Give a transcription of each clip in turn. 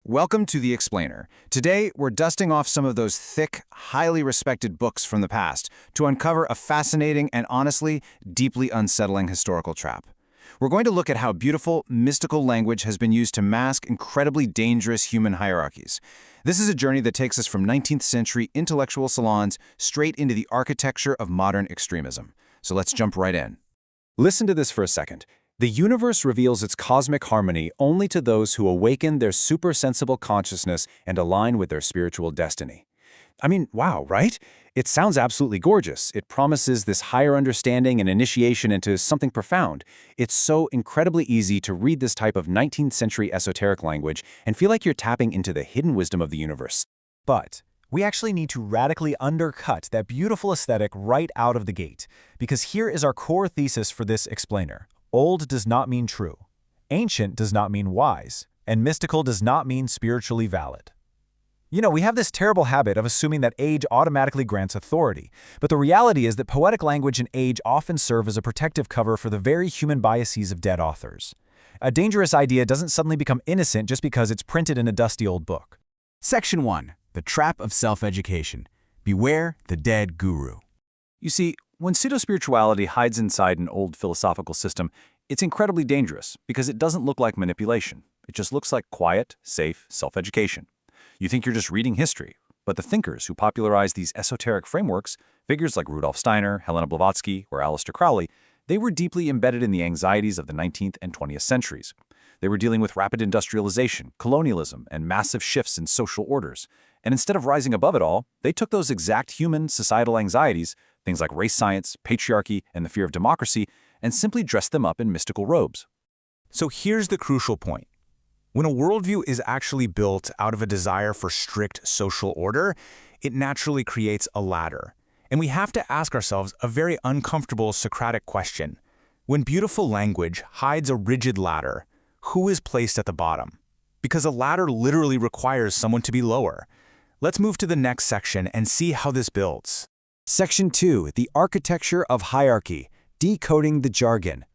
Welcome to The Explainer. Today, we're dusting off some of those thick, highly respected books from the past to uncover a fascinating and honestly, deeply unsettling historical trap. We're going to look at how beautiful, mystical language has been used to mask incredibly dangerous human hierarchies. This is a journey that takes us from 19th century intellectual salons straight into the architecture of modern extremism. So let's jump right in. Listen to this for a second. The universe reveals its cosmic harmony only to those who awaken their supersensible consciousness and align with their spiritual destiny. I mean, wow, right? It sounds absolutely gorgeous. It promises this higher understanding and initiation into something profound. It's so incredibly easy to read this type of 19th century esoteric language and feel like you're tapping into the hidden wisdom of the universe. But we actually need to radically undercut that beautiful aesthetic right out of the gate, because here is our core thesis for this explainer. Old does not mean true, ancient does not mean wise, and mystical does not mean spiritually valid. You know, we have this terrible habit of assuming that age automatically grants authority, but the reality is that poetic language and age often serve as a protective cover for the very human biases of dead authors. A dangerous idea doesn't suddenly become innocent just because it's printed in a dusty old book. Section 1. The Trap of Self-Education. Beware the dead guru. You see, when pseudo-spirituality hides inside an old philosophical system, it's incredibly dangerous because it doesn't look like manipulation. It just looks like quiet, safe self-education. You think you're just reading history, but the thinkers who popularized these esoteric frameworks, figures like Rudolf Steiner, Helena Blavatsky, or Aleister Crowley, they were deeply embedded in the anxieties of the 19th and 20th centuries. They were dealing with rapid industrialization, colonialism, and massive shifts in social orders. And instead of rising above it all, they took those exact human societal anxieties, things like race science, patriarchy, and the fear of democracy, and simply dressed them up in mystical robes. So here's the crucial point. When a worldview is actually built out of a desire for strict social order, it naturally creates a ladder. And we have to ask ourselves a very uncomfortable Socratic question. When beautiful language hides a rigid ladder, who is placed at the bottom? Because a ladder literally requires someone to be lower. Let's move to the next section and see how this builds. Section 2. The Architecture of Hierarchy. Decoding the Jargon.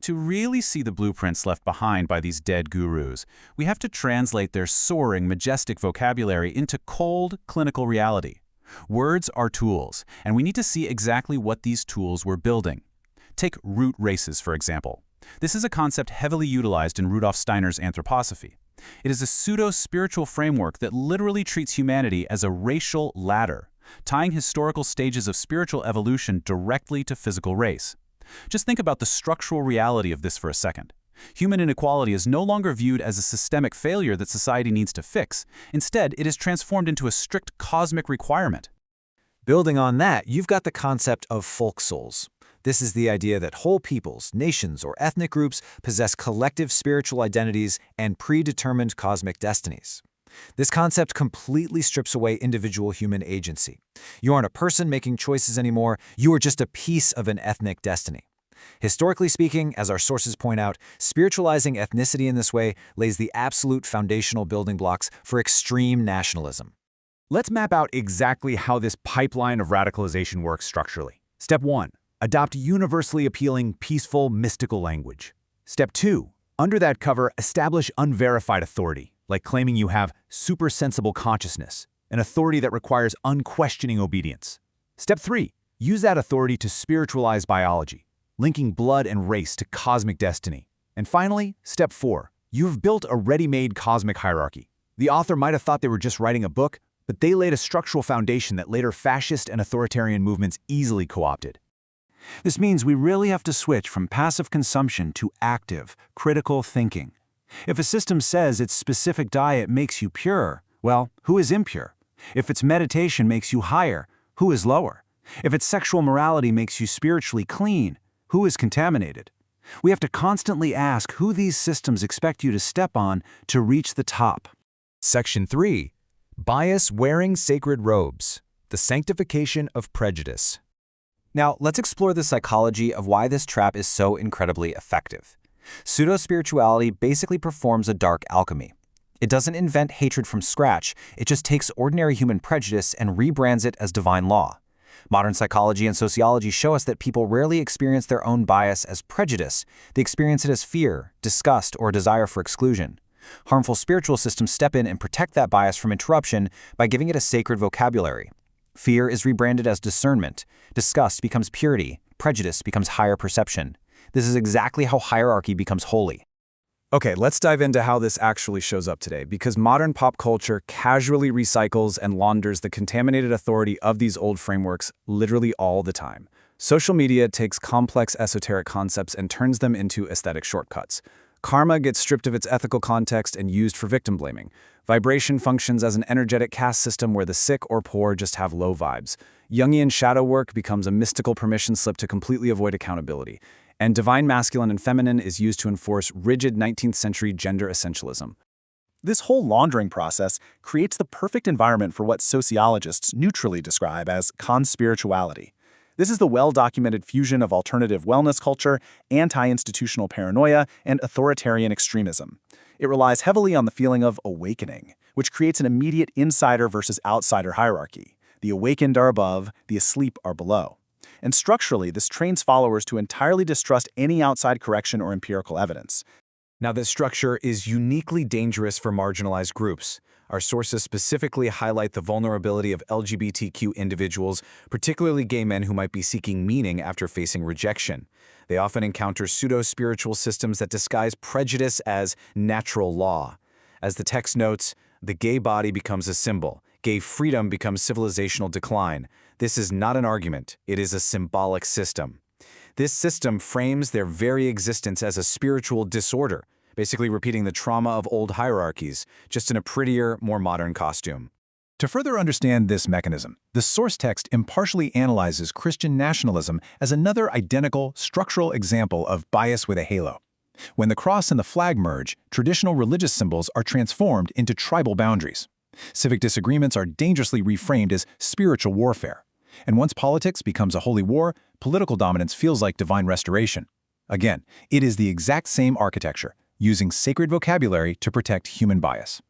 To really see the blueprints left behind by these dead gurus, we have to translate their soaring, majestic vocabulary into cold, clinical reality. Words are tools, and we need to see exactly what these tools were building. Take root races, for example. This is a concept heavily utilized in Rudolf Steiner's anthroposophy. It is a pseudo-spiritual framework that literally treats humanity as a racial ladder, tying historical stages of spiritual evolution directly to physical race. Just think about the structural reality of this for a second. Human inequality is no longer viewed as a systemic failure that society needs to fix. Instead, it is transformed into a strict cosmic requirement. Building on that, you've got the concept of folk souls. This is the idea that whole peoples, nations, or ethnic groups possess collective spiritual identities and predetermined cosmic destinies. This concept completely strips away individual human agency. You aren't a person making choices anymore, you are just a piece of an ethnic destiny. Historically speaking, as our sources point out, spiritualizing ethnicity in this way lays the absolute foundational building blocks for extreme nationalism. Let's map out exactly how this pipeline of radicalization works structurally. Step 1. Adopt universally appealing, peaceful, mystical language. Step 2. Under that cover, establish unverified authority, like claiming you have supersensible consciousness, an authority that requires unquestioning obedience. Step 3. Use that authority to spiritualize biology, linking blood and race to cosmic destiny. And finally, Step 4. You've built a ready-made cosmic hierarchy. The author might have thought they were just writing a book, but they laid a structural foundation that later fascist and authoritarian movements easily co-opted. This means we really have to switch from passive consumption to active, critical thinking. If a system says its specific diet makes you pure, well, who is impure? If its meditation makes you higher, who is lower? If its sexual morality makes you spiritually clean, who is contaminated? We have to constantly ask who these systems expect you to step on to reach the top. Section 3. Bias wearing sacred robes. The sanctification of prejudice. Now, let's explore the psychology of why this trap is so incredibly effective. Pseudo-spirituality basically performs a dark alchemy. It doesn't invent hatred from scratch, it just takes ordinary human prejudice and rebrands it as divine law. Modern psychology and sociology show us that people rarely experience their own bias as prejudice. They experience it as fear, disgust, or desire for exclusion. Harmful spiritual systems step in and protect that bias from interruption by giving it a sacred vocabulary. Fear is rebranded as discernment. Disgust becomes purity. Prejudice becomes higher perception. This is exactly how hierarchy becomes holy. Okay, let's dive into how this actually shows up today, because modern pop culture casually recycles and launders the contaminated authority of these old frameworks literally all the time. Social media takes complex esoteric concepts and turns them into aesthetic shortcuts. Karma gets stripped of its ethical context and used for victim blaming. Vibration functions as an energetic caste system where the sick or poor just have low vibes. Jungian shadow work becomes a mystical permission slip to completely avoid accountability. And divine masculine and feminine is used to enforce rigid 19th century gender essentialism. This whole laundering process creates the perfect environment for what sociologists neutrally describe as conspirituality. This is the well-documented fusion of alternative wellness culture, anti-institutional paranoia, and authoritarian extremism. It relies heavily on the feeling of awakening, which creates an immediate insider versus outsider hierarchy. The awakened are above, the asleep are below. And structurally, this trains followers to entirely distrust any outside correction or empirical evidence. Now, this structure is uniquely dangerous for marginalized groups. Our sources specifically highlight the vulnerability of LGBTQ individuals, particularly gay men who might be seeking meaning after facing rejection. They often encounter pseudo-spiritual systems that disguise prejudice as natural law. As the text notes, the gay body becomes a symbol. Gay freedom becomes civilizational decline. This is not an argument, it is a symbolic system. This system frames their very existence as a spiritual disorder, basically repeating the trauma of old hierarchies, just in a prettier, more modern costume. To further understand this mechanism, the source text impartially analyzes Christian nationalism as another identical, structural example of bias with a halo. When the cross and the flag merge, traditional religious symbols are transformed into tribal boundaries. Civic disagreements are dangerously reframed as spiritual warfare. And once politics becomes a holy war, political dominance feels like divine restoration. Again, it is the exact same architecture, using sacred vocabulary to protect human bias.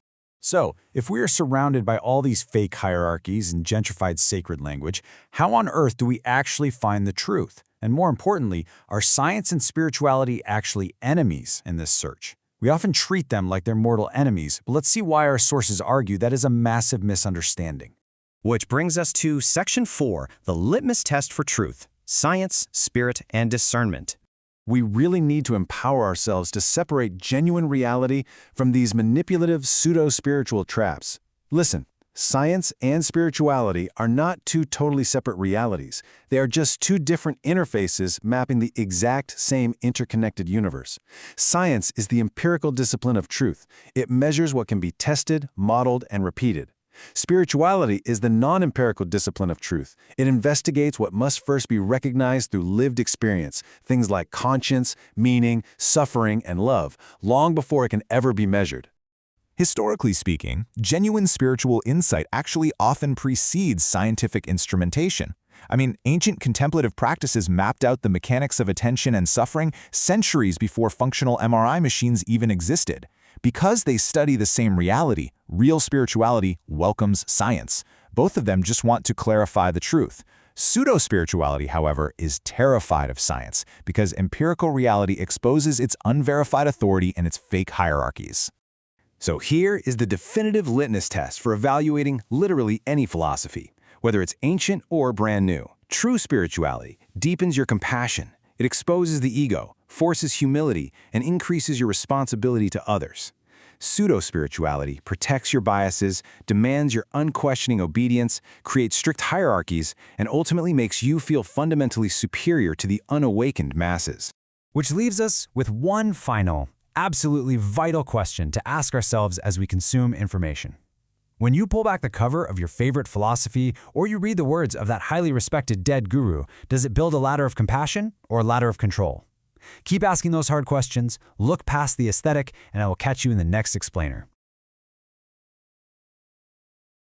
So, if we are surrounded by all these fake hierarchies and gentrified sacred language, how on earth do we actually find the truth? And more importantly, are science and spirituality actually enemies in this search? We often treat them like they're mortal enemies, but let's see why our sources argue that is a massive misunderstanding. Which brings us to Section 4, the litmus test for truth: science, spirit, and discernment. We really need to empower ourselves to separate genuine reality from these manipulative pseudo-spiritual traps. Listen, science and spirituality are not two totally separate realities. They are just two different interfaces mapping the exact same interconnected universe. Science is the empirical discipline of truth. It measures what can be tested, modeled, and repeated. Spirituality is the non-empirical discipline of truth. It investigates what must first be recognized through lived experience, things like conscience, meaning, suffering, and love, long before it can ever be measured. Historically speaking, genuine spiritual insight actually often precedes scientific instrumentation. I mean, ancient contemplative practices mapped out the mechanics of attention and suffering centuries before functional MRI machines even existed. Because they study the same reality, real spirituality welcomes science. Both of them just want to clarify the truth. Pseudo-spirituality, however, is terrified of science because empirical reality exposes its unverified authority and its fake hierarchies. So here is the definitive litmus test for evaluating literally any philosophy, whether it's ancient or brand new. True spirituality deepens your compassion. It exposes the ego, forces humility, and increases your responsibility to others. Pseudo-spirituality protects your biases, demands your unquestioning obedience, creates strict hierarchies, and ultimately makes you feel fundamentally superior to the unawakened masses. Which leaves us with one final, absolutely vital question to ask ourselves as we consume information. When you pull back the cover of your favorite philosophy or you read the words of that highly respected dead guru, does it build a ladder of compassion or a ladder of control? Keep asking those hard questions, look past the aesthetic, and I will catch you in the next explainer.